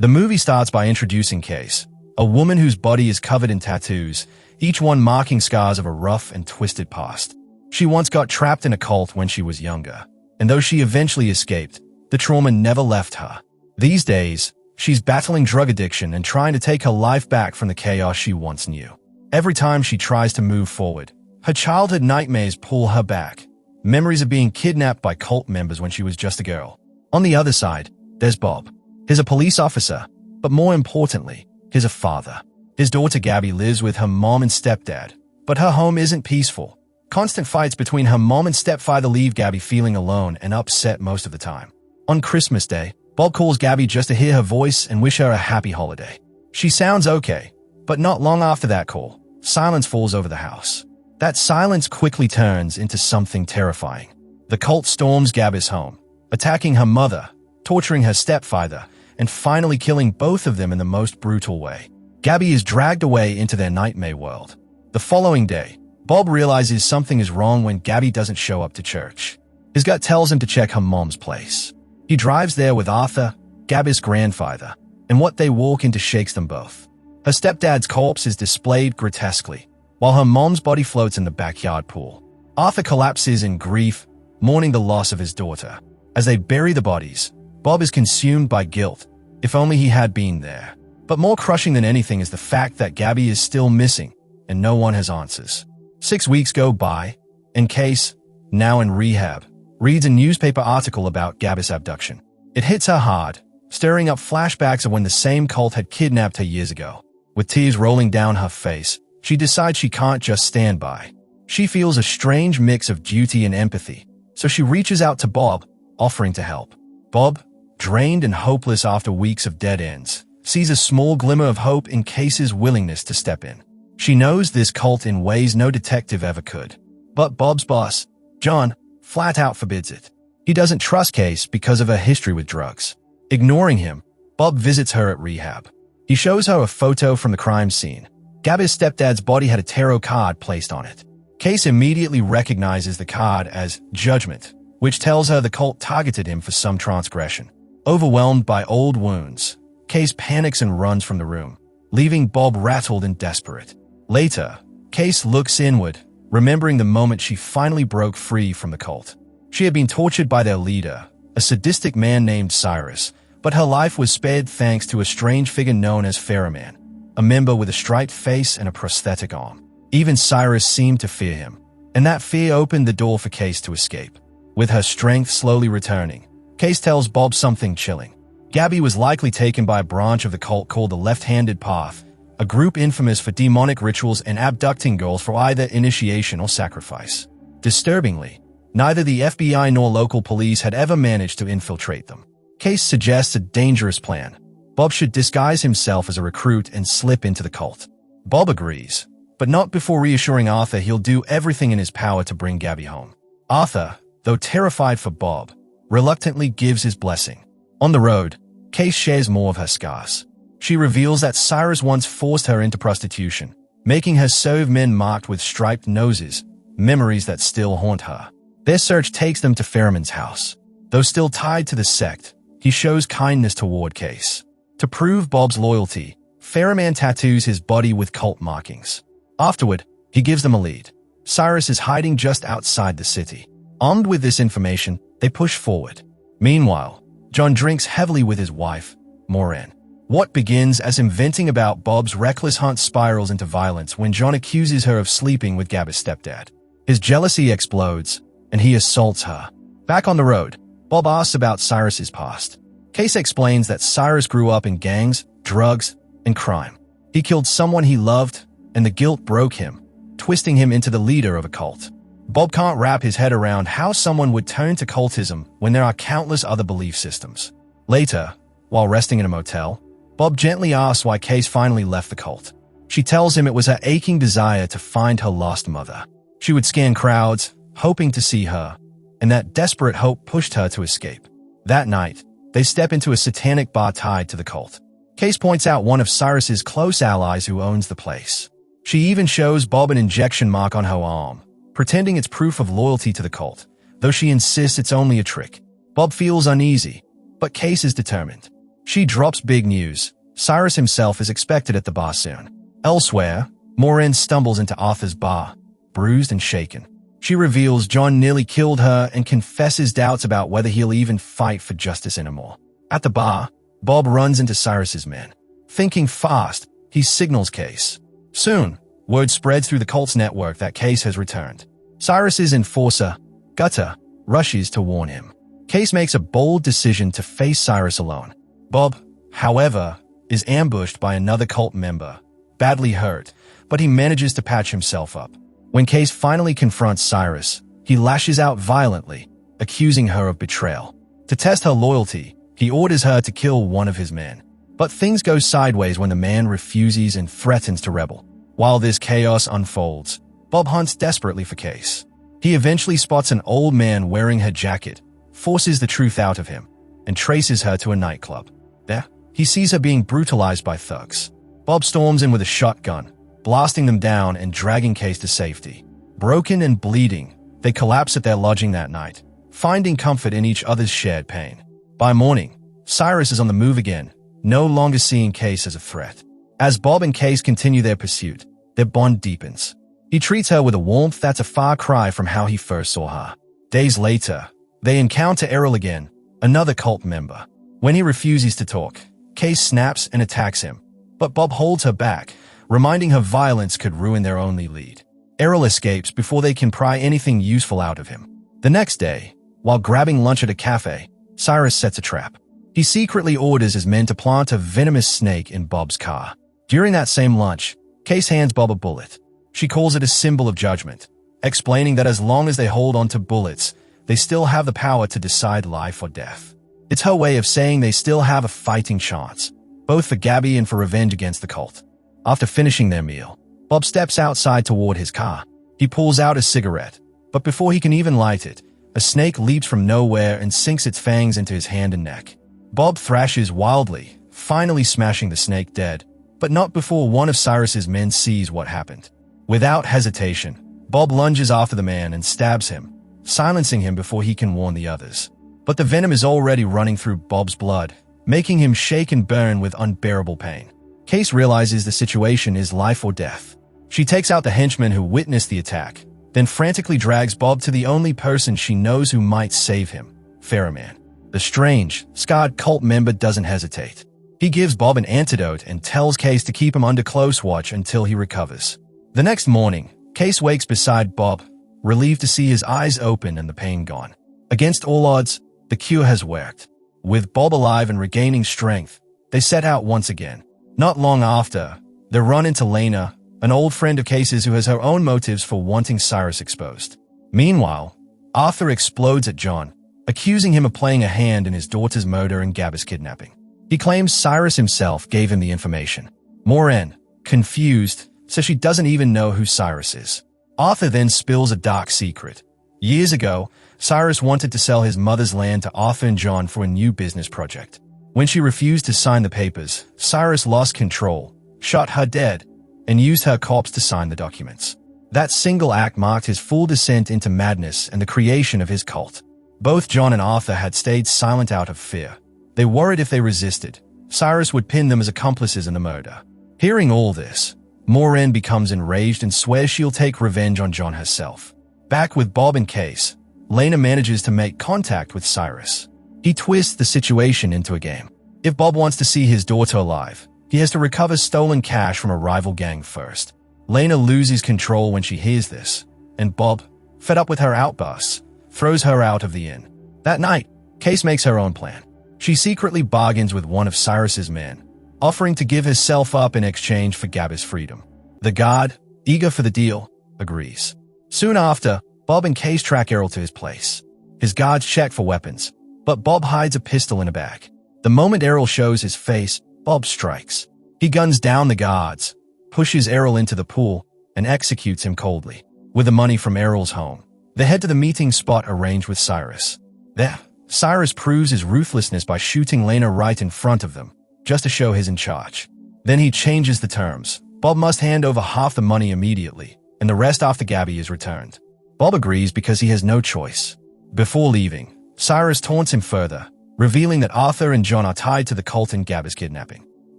The movie starts by introducing Case, a woman whose body is covered in tattoos, each one marking scars of a rough and twisted past. She once got trapped in a cult when she was younger, and though she eventually escaped, the trauma never left her. These days, she's battling drug addiction and trying to take her life back from the chaos she once knew. Every time she tries to move forward, her childhood nightmares pull her back. Memories of being kidnapped by cult members when she was just a girl. On the other side, there's Bob. He's a police officer, but more importantly, he's a father. His daughter Gabby lives with her mom and stepdad, but her home isn't peaceful. Constant fights between her mom and stepfather leave Gabby feeling alone and upset most of the time. On Christmas Day, Bob calls Gabby just to hear her voice and wish her a happy holiday. She sounds okay, but not long after that call, silence falls over the house. That silence quickly turns into something terrifying. The cult storms Gabby's home, attacking her mother, torturing her stepfather, and finally killing both of them in the most brutal way. Gabby is dragged away into their nightmare world. The following day, Bob realizes something is wrong when Gabby doesn't show up to church. His gut tells him to check her mom's place. He drives there with Arthur, Gabby's grandfather, and what they walk into shakes them both. Her stepdad's corpse is displayed grotesquely, while her mom's body floats in the backyard pool. Arthur collapses in grief, mourning the loss of his daughter. As they bury the bodies, Bob is consumed by guilt. If only he had been there. But more crushing than anything is the fact that Gabby is still missing, and no one has answers. 6 weeks go by, and Case, now in rehab, reads a newspaper article about Gabby's abduction. It hits her hard, stirring up flashbacks of when the same cult had kidnapped her years ago. With tears rolling down her face, she decides she can't just stand by. She feels a strange mix of duty and empathy, so she reaches out to Bob, offering to help. Bob, drained and hopeless after weeks of dead ends, sees a small glimmer of hope in Case's willingness to step in. She knows this cult in ways no detective ever could. But Bob's boss, John, flat out forbids it. He doesn't trust Case because of her history with drugs. Ignoring him, Bob visits her at rehab. He shows her a photo from the crime scene. Gabby's stepdad's body had a tarot card placed on it. Case immediately recognizes the card as Judgment, which tells her the cult targeted him for some transgression. Overwhelmed by old wounds, Case panics and runs from the room, leaving Bob rattled and desperate. Later, Case looks inward, remembering the moment she finally broke free from the cult. She had been tortured by their leader, a sadistic man named Cyrus, but her life was spared thanks to a strange figure known as Ferryman, a member with a striped face and a prosthetic arm. Even Cyrus seemed to fear him, and that fear opened the door for Case to escape. With her strength slowly returning, Case tells Bob something chilling. Gabby was likely taken by a branch of the cult called the Left-Handed Path, a group infamous for demonic rituals and abducting girls for either initiation or sacrifice. Disturbingly, neither the FBI nor local police had ever managed to infiltrate them. Case suggests a dangerous plan. Bob should disguise himself as a recruit and slip into the cult. Bob agrees, but not before reassuring Arthur he'll do everything in his power to bring Gabby home. Arthur, though terrified for Bob, reluctantly gives his blessing. On the road, Case shares more of her scars. She reveals that Cyrus once forced her into prostitution, making her serve men marked with striped noses, memories that still haunt her. Their search takes them to Ferryman's house. Though still tied to the sect, he shows kindness toward Case. To prove Bob's loyalty, Ferryman tattoos his body with cult markings. Afterward, he gives them a lead. Cyrus is hiding just outside the city. Armed with this information, they push forward. Meanwhile, John drinks heavily with his wife, Maureen. What begins as him venting about Bob's reckless hunt spirals into violence when John accuses her of sleeping with Gabby's stepdad. His jealousy explodes, and he assaults her. Back on the road, Bob asks about Cyrus's past. Case explains that Cyrus grew up in gangs, drugs, and crime. He killed someone he loved, and the guilt broke him, twisting him into the leader of a cult. Bob can't wrap his head around how someone would turn to cultism when there are countless other belief systems. Later, while resting in a motel, Bob gently asks why Case finally left the cult. She tells him it was her aching desire to find her lost mother. She would scan crowds, hoping to see her, and that desperate hope pushed her to escape. That night, they step into a satanic bar tied to the cult. Case points out one of Cyrus's close allies who owns the place. She even shows Bob an injection mark on her arm, pretending it's proof of loyalty to the cult, though she insists it's only a trick. Bob feels uneasy, but Case is determined. She drops big news. Cyrus himself is expected at the bar soon. Elsewhere, wherein stumbles into Arthur's bar, bruised and shaken. She reveals John nearly killed her and confesses doubts about whether he'll even fight for justice anymore. At the bar, Bob runs into Cyrus's men. Thinking fast, he signals Case. Soon, word spreads through the cult's network that Case has returned. Cyrus's enforcer, Gutter, rushes to warn him. Case makes a bold decision to face Cyrus alone. Bob, however, is ambushed by another cult member, badly hurt, but he manages to patch himself up. When Case finally confronts Cyrus, he lashes out violently, accusing her of betrayal. To test her loyalty, he orders her to kill one of his men. But things go sideways when the man refuses and threatens to rebel. While this chaos unfolds, Bob hunts desperately for Case. He eventually spots an old man wearing her jacket, forces the truth out of him, and traces her to a nightclub. There, he sees her being brutalized by thugs. Bob storms in with a shotgun, blasting them down and dragging Case to safety. Broken and bleeding, they collapse at their lodging that night, finding comfort in each other's shared pain. By morning, Cyrus is on the move again, no longer seeing Case as a threat. As Bob and Case continue their pursuit, their bond deepens. He treats her with a warmth that's a far cry from how he first saw her. Days later, they encounter Errol again, another cult member. When he refuses to talk, Case snaps and attacks him, but Bob holds her back, reminding her violence could ruin their only lead. Errol escapes before they can pry anything useful out of him. The next day, while grabbing lunch at a cafe, Cyrus sets a trap. He secretly orders his men to plant a venomous snake in Bob's car. During that same lunch, Case hands Bob a bullet. She calls it a symbol of judgment, explaining that as long as they hold on to bullets, they still have the power to decide life or death. It's her way of saying they still have a fighting chance, both for Gabby and for revenge against the cult. After finishing their meal, Bob steps outside toward his car. He pulls out a cigarette, but before he can even light it, a snake leaps from nowhere and sinks its fangs into his hand and neck. Bob thrashes wildly, finally smashing the snake dead, but not before one of Cyrus's men sees what happened. Without hesitation, Bob lunges after the man and stabs him, silencing him before he can warn the others. But the venom is already running through Bob's blood, making him shake and burn with unbearable pain. Case realizes the situation is life or death. She takes out the henchman who witnessed the attack, then frantically drags Bob to the only person she knows who might save him, Ferroman. The strange, scarred cult member doesn't hesitate. He gives Bob an antidote and tells Case to keep him under close watch until he recovers. The next morning, Case wakes beside Bob, relieved to see his eyes open and the pain gone. Against all odds, the cure has worked. With Bob alive and regaining strength, they set out once again. Not long after, they run into Lena, an old friend of Case's who has her own motives for wanting Cyrus exposed. Meanwhile, Arthur explodes at John, accusing him of playing a hand in his daughter's murder and Gabby's kidnapping. He claims Cyrus himself gave him the information. Wherein, confused, says she doesn't even know who Cyrus is. Arthur then spills a dark secret. Years ago, Cyrus wanted to sell his mother's land to Arthur and John for a new business project. When she refused to sign the papers, Cyrus lost control, shot her dead, and used her corpse to sign the documents. That single act marked his full descent into madness and the creation of his cult. Both John and Arthur had stayed silent out of fear. They worried if they resisted, Cyrus would pin them as accomplices in the murder. Hearing all this, Wherein becomes enraged and swears she'll take revenge on John herself. Back with Bob and Case, Lena manages to make contact with Cyrus. He twists the situation into a game. If Bob wants to see his daughter alive, he has to recover stolen cash from a rival gang first. Lena loses control when she hears this, and Bob, fed up with her outbursts, throws her out of the inn. That night, Case makes her own plan. She secretly bargains with one of Cyrus's men, offering to give herself up in exchange for Gabby's freedom. The guard, eager for the deal, agrees. Soon after, Bob and Case track Errol to his place. His guards check for weapons, but Bob hides a pistol in a bag. The moment Errol shows his face, Bob strikes. He guns down the guards, pushes Errol into the pool, and executes him coldly. With the money from Errol's home, they head to the meeting spot arranged with Cyrus. There, Cyrus proves his ruthlessness by shooting Lena right in front of them, just to show he's in charge. Then he changes the terms. Bob must hand over half the money immediately, and the rest after Gabby is returned. Bob agrees because he has no choice. Before leaving, Cyrus taunts him further, revealing that Arthur and John are tied to the cult and Gabby's kidnapping.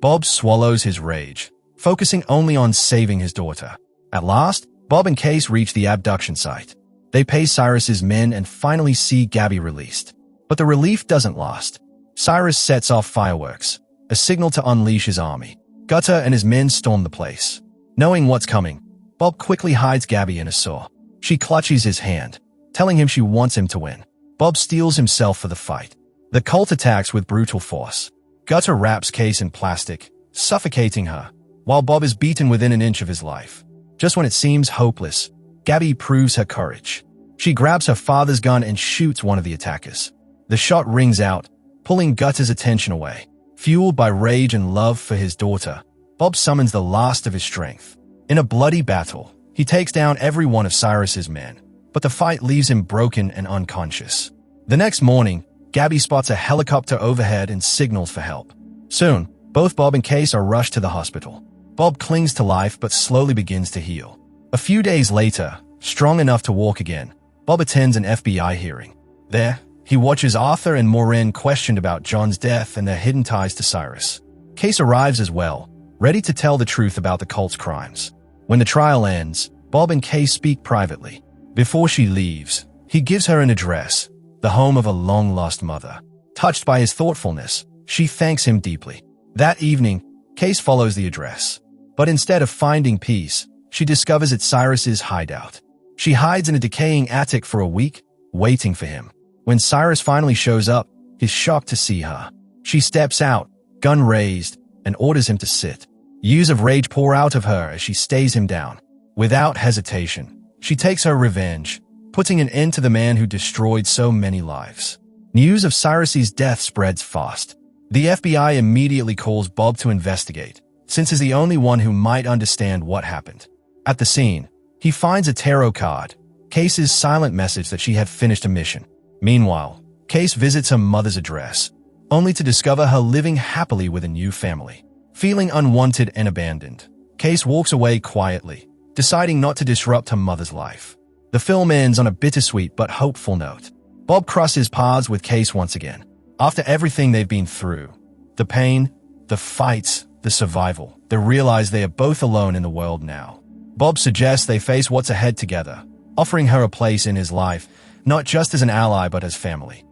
Bob swallows his rage, focusing only on saving his daughter. At last, Bob and Case reach the abduction site. They pay Cyrus's men and finally see Gabby released. But the relief doesn't last. Cyrus sets off fireworks, a signal to unleash his army. Gutter and his men storm the place. Knowing what's coming, Bob quickly hides Gabby in a saw. She clutches his hand, telling him she wants him to win. Bob steels himself for the fight. The cult attacks with brutal force. Gutter wraps Case in plastic, suffocating her, while Bob is beaten within an inch of his life. Just when it seems hopeless, Gabby proves her courage. She grabs her father's gun and shoots one of the attackers. The shot rings out, pulling Gutter's attention away. Fueled by rage and love for his daughter, Bob summons the last of his strength. In a bloody battle, he takes down every one of Cyrus's men, but the fight leaves him broken and unconscious. The next morning, Gabby spots a helicopter overhead and signals for help. Soon, both Bob and Case are rushed to the hospital. Bob clings to life but slowly begins to heal. A few days later, strong enough to walk again, Bob attends an FBI hearing. There, he watches Arthur and Wherein questioned about John's death and their hidden ties to Cyrus. Case arrives as well, ready to tell the truth about the cult's crimes. When the trial ends, Bob and Case speak privately. Before she leaves, he gives her an address, the home of a long-lost mother. Touched by his thoughtfulness, she thanks him deeply. That evening, Case follows the address. But instead of finding peace, she discovers it's Cyrus's hideout. She hides in a decaying attic for a week, waiting for him. When Cyrus finally shows up, he's shocked to see her. She steps out, gun raised, and orders him to sit. Years of rage pour out of her as she stays him down. Without hesitation, she takes her revenge, putting an end to the man who destroyed so many lives. News of Cyrus's death spreads fast. The FBI immediately calls Bob to investigate, since he's the only one who might understand what happened. At the scene, he finds a tarot card, Case's silent message that she had finished a mission. Meanwhile, Case visits her mother's address, only to discover her living happily with a new family. Feeling unwanted and abandoned, Case walks away quietly, deciding not to disrupt her mother's life. The film ends on a bittersweet but hopeful note. Bob crosses paths with Case once again. After everything they've been through, the pain, the fights, the survival, they realize they are both alone in the world now. Bob suggests they face what's ahead together, offering her a place in his life, not just as an ally but as family.